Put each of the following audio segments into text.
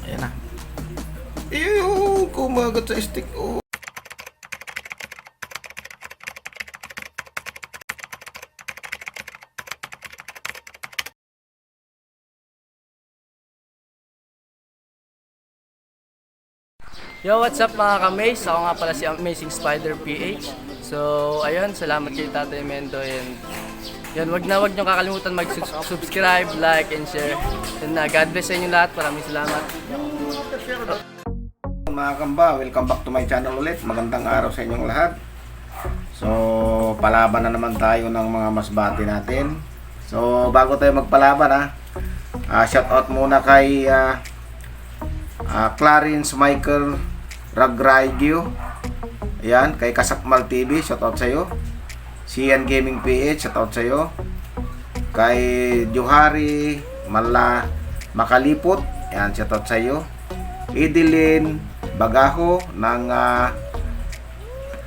Ayan na. Ew, kumagat sa stick. Oh. Yo, what's up mga ka-Maze? Ako nga pala si Amazing Spider PH. So, ayun, salamat kay Tatay Mendo and yun, wag nyo kakalimutan mag-subscribe, like, and share. And God bless sa inyo lahat. Maraming salamat. Mga kamba, welcome back to my channel ulit. Magandang araw sa inyong lahat. So, palaban na naman tayo ng mga masbate natin. So, bago tayo magpalaban shout out muna kay Clarence Michael Ragraigio. Ayan, kay Kasakmal TV, shout out sa iyo. CN Gaming PH, shout out sa iyo. Kay Johari Makalipot, ayan, shout out sa iyo. Edeline Bagaho ng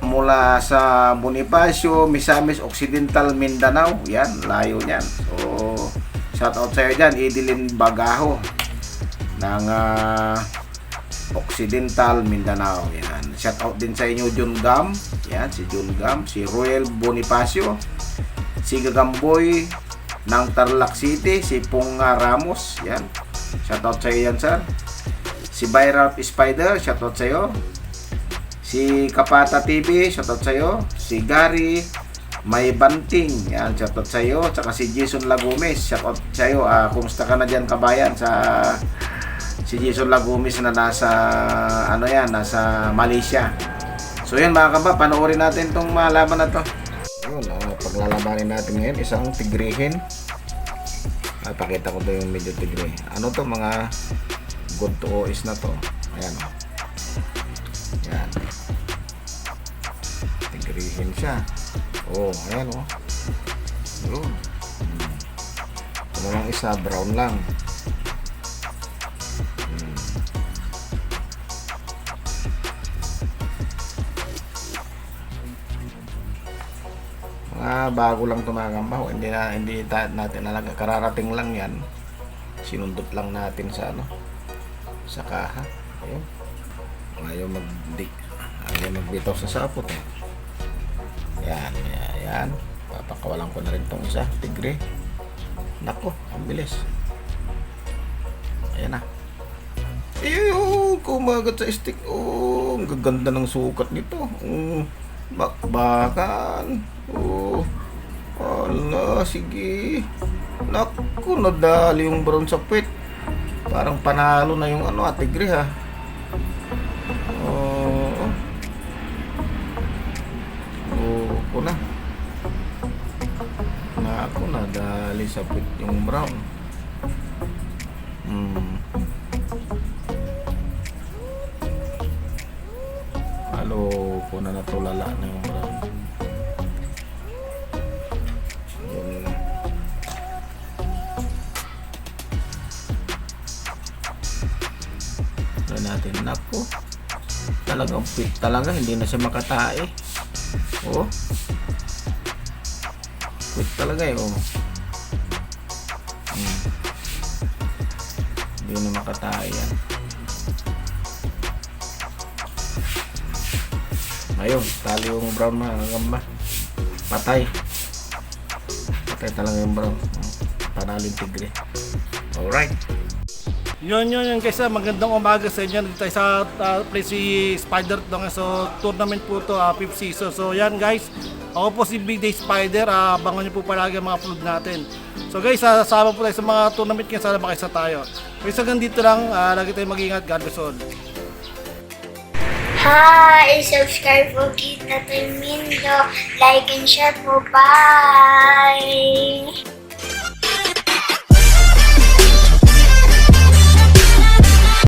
mula sa Bonifacio, Misamis Occidental, Mindanao. Yan, layo niyan. So, shout out sa iyo dyan, Edeline Bagaho ng Occidental, Mindanao. Yan. Shout out din sa inyo, Jun Gam. Yan, si Jun Gam, si Royal Bonifacio, si Gagamboy ng Tarlac City, si Pong Ramos. Yan. Shout out sa iyo yan, sir. Si Viral Spider, shoutout sa iyo. Si Kapata TV, shoutout sa iyo. Si Gary May Banting, yan, shoutout sa iyo. Tsaka si Jason Lagumes, shoutout sa iyo. Kumusta ka na diyan, kabayan, sa si Jason Lagumes na nasa nasa Malaysia. So yan mga kaba, panoorin natin tong malaban na to. Yun, paglalabanin natin ngayon, isang tigrehin. Pakita ko to yung medyo tigre. Ano to, mga good to OS na to. Ayan o. Ayan. Tigrihin siya. Oh, ayan o. Yun. Ito na lang isa, brown lang. Mga bago lang tumagamba. Hindi natin nalaga. Kararating lang yan. Sinundot lang natin sa sa kaha. Ayun. Ayaw magbitaw sa sapot eh. Yan. Papakawalan ko na rin tong isa. Tigre. Nako, ang bilis. Ayan na. Ew, kumagat sa stick. Oh, ang gaganda ng sukat nito. Bakbakan. Oh. Ala, sige. Naku, nadali yung brown sa puwet. Parang panalo na yung tigre ha. Ko na. Naku, nadali sa puwet yung brown. Halo, ko na natulala na yung brown. Natin, nako, talagang fit talaga, hindi na siya makatae. Oh, fit talaga eh. Oh, hindi na makatae yan. Ayun, tali yung brown, mga gamba, patay talaga yung brown. Panalin tigre. Alright. Yun guys, magandang umaga sa inyo. Dito tayo sa play si Spider so tournament po to, 5th season. So yan guys, ako po si Big Day Spider. Abangan nyo po palagi ang mga upload natin. So guys, sasama po tayo sa mga tournament ngayon. Sana makisa tayo. Guys, hanggang dito lang, lagi tayo mag-ingat. God bless all. Hi! Subscribe po kay Tatay Mendo. Like and share po. Bye!